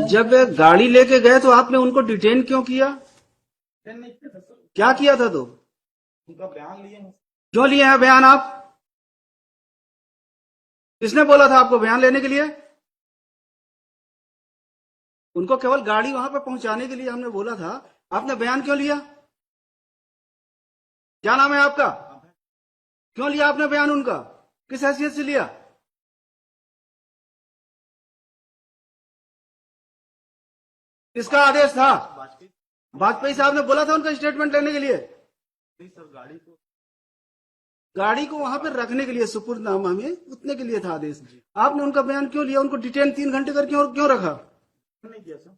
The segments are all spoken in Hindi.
जब गाड़ी लेके गए तो आपने उनको डिटेन क्यों किया? नहीं किया था सर। क्या किया था तो? उनका बयान लिए हैं। क्यों लिए हैं बयान आप? किसने बोला था आपको बयान लेने के लिए? उनको केवल गाड़ी वहां पे पहुंचाने के लिए हमने बोला था। आपने बयान क्यों लिया? क्या नाम है आपका? क्यों लिया आपने बयान उनका? किस हैसियत से लिया? किसका आदेश था? वाजपेयी। वाजपेयी साहब ने बोला था उनका स्टेटमेंट लेने के लिए? नहीं सर, गाड़ी को वहां पर रखने के लिए सुपुर्दनामा में उतने के लिए था आदेश। आपने उनका बयान क्यों लिया? उनको डिटेन 3 घंटे कर क्यों रखा? नहीं किया सर।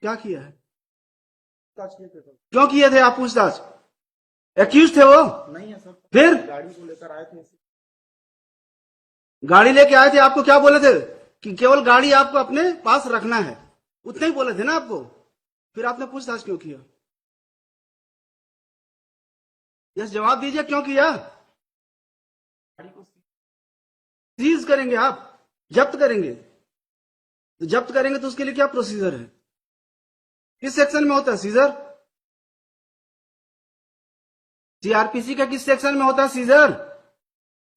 क्या किया है? पूछताछ किए थे सर। क्यों किए थे आप पूछताछ? एक्यूज थे वो? नहीं है सर। फिर गाड़ी को लेकर आए थे। गाड़ी लेके आए थे, आपको क्या बोले थे? कि केवल गाड़ी आपको अपने पास रखना है, उतना ही बोले थे ना आपको? फिर आपने पूछताछ क्यों किया? यस, जवाब दीजिए, क्यों किया? गाड़ी को सीज करेंगे आप, जब्त करेंगे। तो जब्त करेंगे तो उसके लिए क्या प्रोसीजर है? किस सेक्शन में होता है सीजर? सीआरपीसी का किस सेक्शन में होता है सीजर?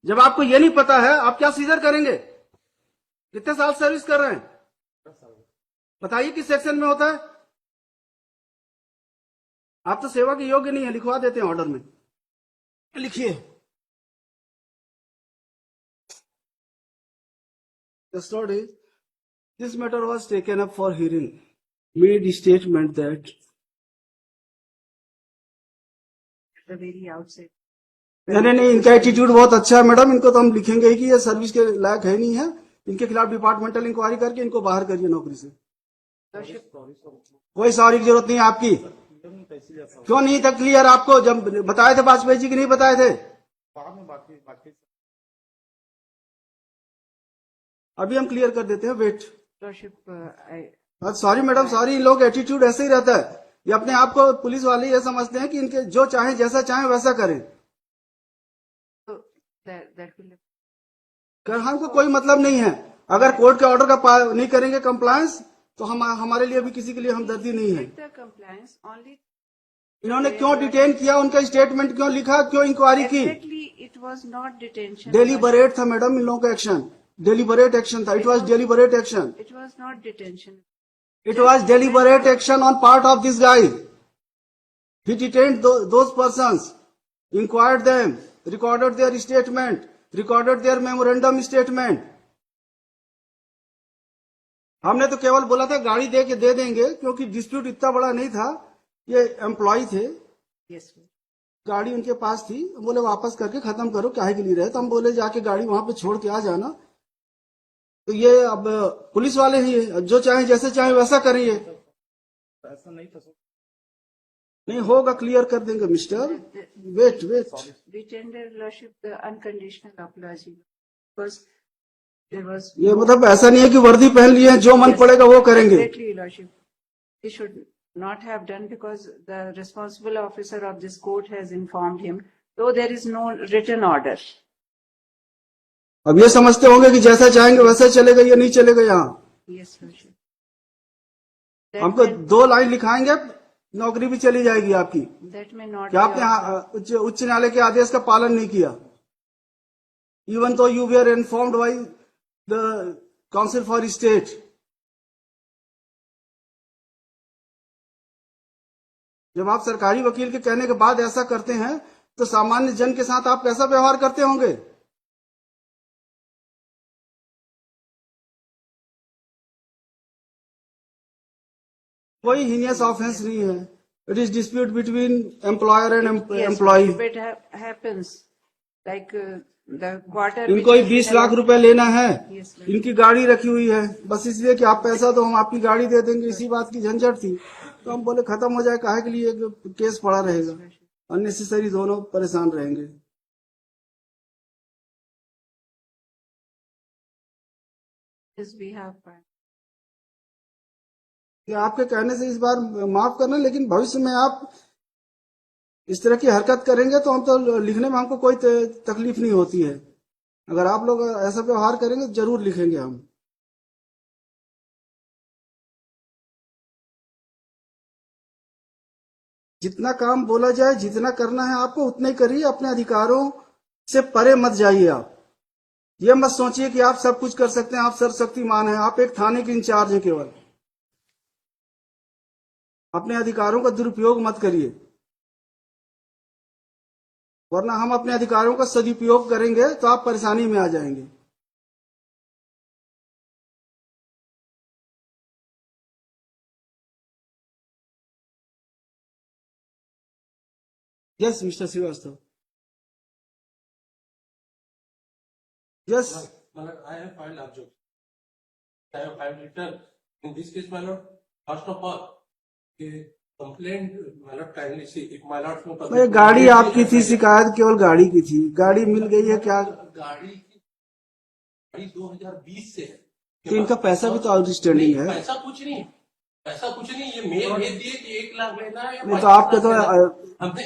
जब आपको ये नहीं पता है, आप क्या सीजर करेंगे? कितने साल सर्विस कर रहे हैं? 10 साल। बताइए किस सेक्शन में होता है? आप तो सेवा के योग्य नहीं है, लिखवा देते हैं ऑर्डर में। लिखिए। This matter was taken up for hearing. Made statement that the very outset. नहीं, इनका एटीट्यूड बहुत अच्छा है मैडम। इनको तो हम लिखेंगे ही कि ये सर्विस के लायक है नहीं है। इनके खिलाफ डिपार्टमेंटल इंक्वायरी करके इनको बाहर करिए नौकरी से। कोई सॉरी की जरूरत नहीं है आपकी। क्यों नहीं था क्लियर आपको? जब बताए थे वाजपेयी जी की नहीं बताए थे? बाद में बाकी अभी हम क्लियर कर देते हैं, wait. Lordship, sorry madam, sorry. इन लोग एटीट्यूड ऐसे ही रहता है। ये अपने आप को पुलिस वाले ये समझते हैं कि इनके जो चाहे जैसा चाहे वैसा करें। so that will कर हमको कोई मतलब नहीं है। अगर कोर्ट के ऑर्डर का नहीं करेंगे कंप्लायंस, तो हमारे लिए भी किसी के लिए हमदर्दी नहीं है। the compliance only. इन्होंने क्यों डिटेन किया? उनका स्टेटमेंट क्यों लिखा? क्यों इंक्वायरी की? Exactly, it was not detention. Deliberate था मैडम इन लोगों का एक्शन। डेलीबरेट एक्शन था। It was deliberate action. It was not detention. It was deliberate action on part of this guy. He detained those persons, inquired them, recorded their statement, recorded their memorandum statement. हमने तो केवल बोला था गाड़ी दे देंगे, क्योंकि डिस्प्यूट इतना बड़ा नहीं था। ये एम्प्लॉय थे, Yes, sir. गाड़ी उनके पास थी। बोले वापस करके खत्म करो, काहे के लिए रहे? तो हम बोले जाके गाड़ी वहां पे छोड़ के आ जाना। तो ये अब पुलिस वाले ही है, जो चाहे जैसे चाहे वैसा करेंगे। ऐसा नहीं था सर। नहीं होगा, क्लियर कर देंगे mister. Wait. We tender Lordship the unconditional apology because there was. ये मतलब ऐसा नहीं है कि वर्दी पहन लिए हैं, जो मन पड़ेगा वो करेंगे। Exactly, Lordship. He should not have done because the responsible officer of this court has informed him, though there is no written order. अब ये समझते होंगे कि जैसा चाहेंगे वैसा चलेगा, ये नहीं चलेगा यहाँ। Yes, Lordship. हमको 2 लाइन लिखाएंगे, नौकरी भी चली जाएगी आपकी। That may not क्या be आपने उच्च न्यायालय के आदेश का पालन नहीं किया? इवन तो you were informed by the council for state. जब आप सरकारी वकील के कहने के बाद ऐसा करते हैं, तो सामान्य जन के साथ आप कैसा व्यवहार करते होंगे? कोई हीनियस ऑफेंस नहीं है। It is dispute between employer and employ. It happens like the quarter. इनको ही 20 लाख रुपए लेना है। Yes, ma'am. इनकी गाड़ी रखी हुई है, बस इसलिए कि आप पैसा दो, हम आपकी गाड़ी दे देंगे। इसी बात की झंझट थी। तो हम बोले खत्म हो जाए, काहे के लिए केस पड़ा रहेगा? अननेसेसरी दोनों परेशान रहेंगे। Yes, we have. कि आपके कहने से इस बार माफ करना, लेकिन भविष्य में आप इस तरह की हरकत करेंगे तो हम तो लिखने में हमको कोई तकलीफ नहीं होती है। अगर आप लोग ऐसा व्यवहार करेंगे जरूर लिखेंगे हम। जितना काम बोला जाए, जितना करना है आपको उतना ही करिए, अपने अधिकारों से परे मत जाइए आप। ये मत सोचिए कि आप सब कुछ कर सकते हैं, आप सर्वशक्तिमान हैं। आप एक थाने के इंचार्ज हैं केवल। अपने अधिकारों का दुरुपयोग मत करिए, वरना हम अपने अधिकारों का सदुपयोग करेंगे तो आप परेशानी में आ जाएंगे। Yes mister Srivastava. Yes My lord, I have filed objection. I have filed return. In this case, my lord, first of all, a complaint, my lord, kindly see, if my lord no ये गाड़ी आपकी थी, शिकायत केवल गाड़ी की थी, गाड़ी मिल गई है क्या? गाड़ी 2020 से है। तो इनका पैसा भी तो आउटस्टैंडिंग है। पैसा कुछ नहीं, ये मेल भेज दिए कि 1 लाख लेना है। नहीं तो आपके तो हमने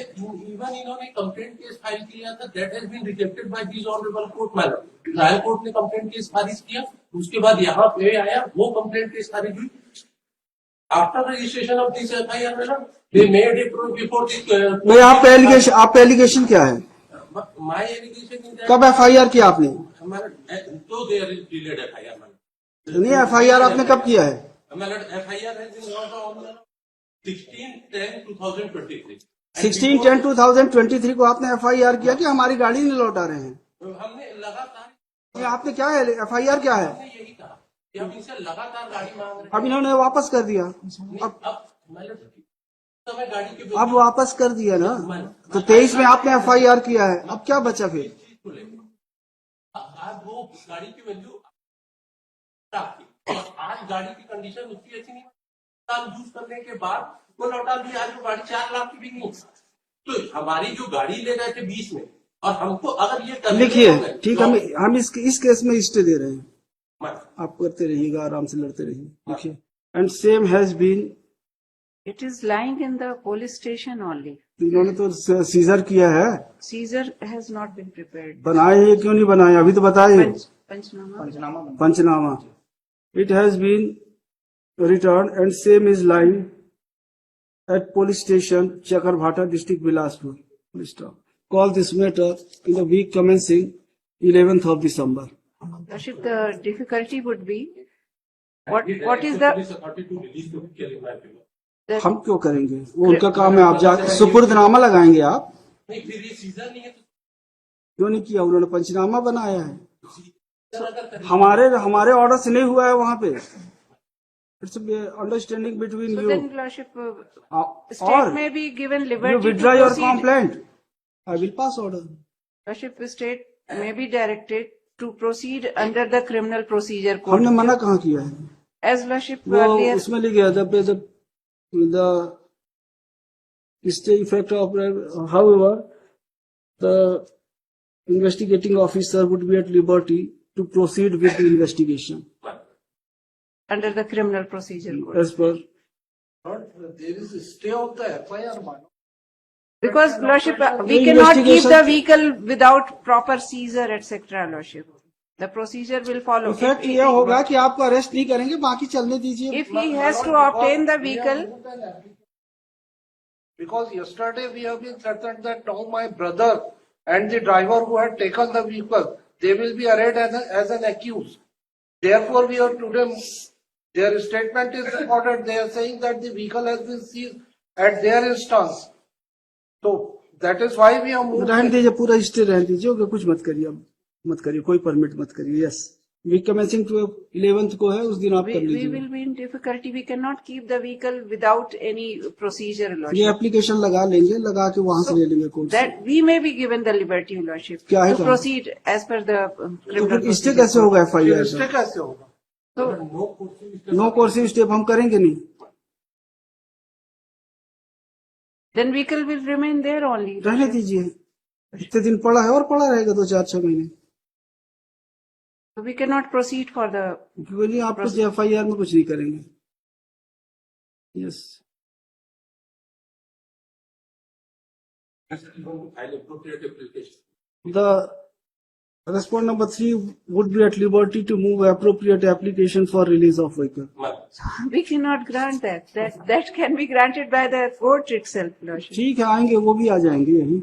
इवन इन्होंने कंप्लेंट केस फाइल किया था, that has been rejected by this honourable court. Madam trial court ने कंप्लेंट केस खारिज किया, उसके बाद यहाँ पे आया, वो कंप्लेंट केस खारिज हुई। After registration of this FIR madam, they made it before this. नहीं, आप एलिगेशन क्या है? माय एलिगेशन कब एफआईआर किया आपने? तो there is delayed FIR madam. नहीं, एफआईआर आपने कब किया है? FIR has been launched on 16/10/2023। 16/10/2023 को आपने एफआईआर किया कि हमारी गाड़ी नहीं लौटा रहे हैं? हमने लगातार, ये आपने क्या है, एफआईआर क्या है? हमने यही कहा कि हम इनसे लगातार गाड़ी मांग रहे हैं। अब इन्होंने वापस कर दिया। अब समय गाड़ी के अब वापस कर दिया ना, तो 23 में आपने एफआईआर किया है, अब क्या बचा फिर? चीज को लेकर आज वो गाड़ी की वैल्यू आज गाड़ी की कंडीशन उसकी अच्छी नहीं, साल यूज करने के बाद वो लौटा दिया। आज वो गाड़ी 4 लाख की भी नहीं। तो हमारी जो गाड़ी ले गए थे 20 में, और हमको अगर ये करने लिखिए, होंगे, ठीक, हम इस केस में स्टे दे रहे हैं। मैं- आप करते रहिएगा, आराम से लड़ते रहिए। लिखिए, and same has been, It is lying in the police station only. इन्होंने तो सीजर किया है। Seizure has not been prepared. बनाए हैं, क्यों नहीं बनाए? अभी तो बताए Panchnama. पंचनामा बना। Panchnama. It has been return and same is line at police station Chakarbhata district Bilaspur. Call this matter in the week commencing 11th of December. Rashid, the difficulty would be, what Did is the the, police authority to release the vehicle in my favor? हम क्यों करेंगे? वो उनका काम है। आप जाके सुपुर्दनामा लगाएंगे आप? नहीं, फिर ये सीजन नहीं है तो क्यों नहीं किया? उन्होंने पंचनामा बनाया है। सीजन अगर करें- हमारे ऑर्डर से नहीं हुआ है वहां पे। It's understanding between so you then Lordship, और state may be given you liberty to withdraw your proceed. Complaint, I will pass order. Lordship, state may be directed to proceed under the criminal procedure code. हमने मना कहाँ किया है? As Lordship वो earlier, उसमें लिख गया था the stay effect of, however, the investigating officer would be at liberty to proceed with the investigation under the criminal procedure code. as per. There is a stay of the FIR, man. Because Lordship, we The cannot keep investigation- the vehicle without proper seizure, etc. Lordship. The procedure will follow. Effect ये होगा कि आपको अरेस्ट नहीं करेंगे, बाकी चलने दीजिए। If he has to obtain the vehicle, Because yesterday we have been certain that now my brother and the driver who had taken the vehicle, they will be arraigned as an accused. Therefore, we are today, their statement is recorded, they are saying that the vehicle has been seized at their instance. So, that is why we are moving. रहने दीजिए, पूरा स्टे रहने दीजिए, ओके, कुछ मत करिए, अब मत करिए, कोई परमिट मत करिए। यस, वीक कमेंसिंग 11th को है, उस दिन आप कर we लीजिए। will be in difficulty. We cannot keep the vehicle without any procedure, ये Lordship. एप्लीकेशन लगा लेंगे, लगा के वहां से ले लेंगे कोर्ट से। That we may be given the liberty, Lordship, क्या है to कहा? proceed as per the तो criminal फिर स्टे procedure. कैसे होगा एफआईआर? Stay कैसे होगा? So, नो कोर्सिव स्टेप हम करेंगे नहीं। then vehicle will remain there only. रहने दीजिए, इतने दिन पड़ा है और पड़ा रहेगा 2-4-6 महीने। So we cannot proceed for the, क्योंकि नहीं, आप कुछ एफआईआर में कुछ नहीं करेंगे। Yes, file appropriate application. the respondent number 3 would be at liberty to move appropriate application for release of vehicle. Madam, We cannot grant that. That can be granted by the court itself, Lordship. ठीक है, आएंगे, वो भी आ जाएंगे यहीं.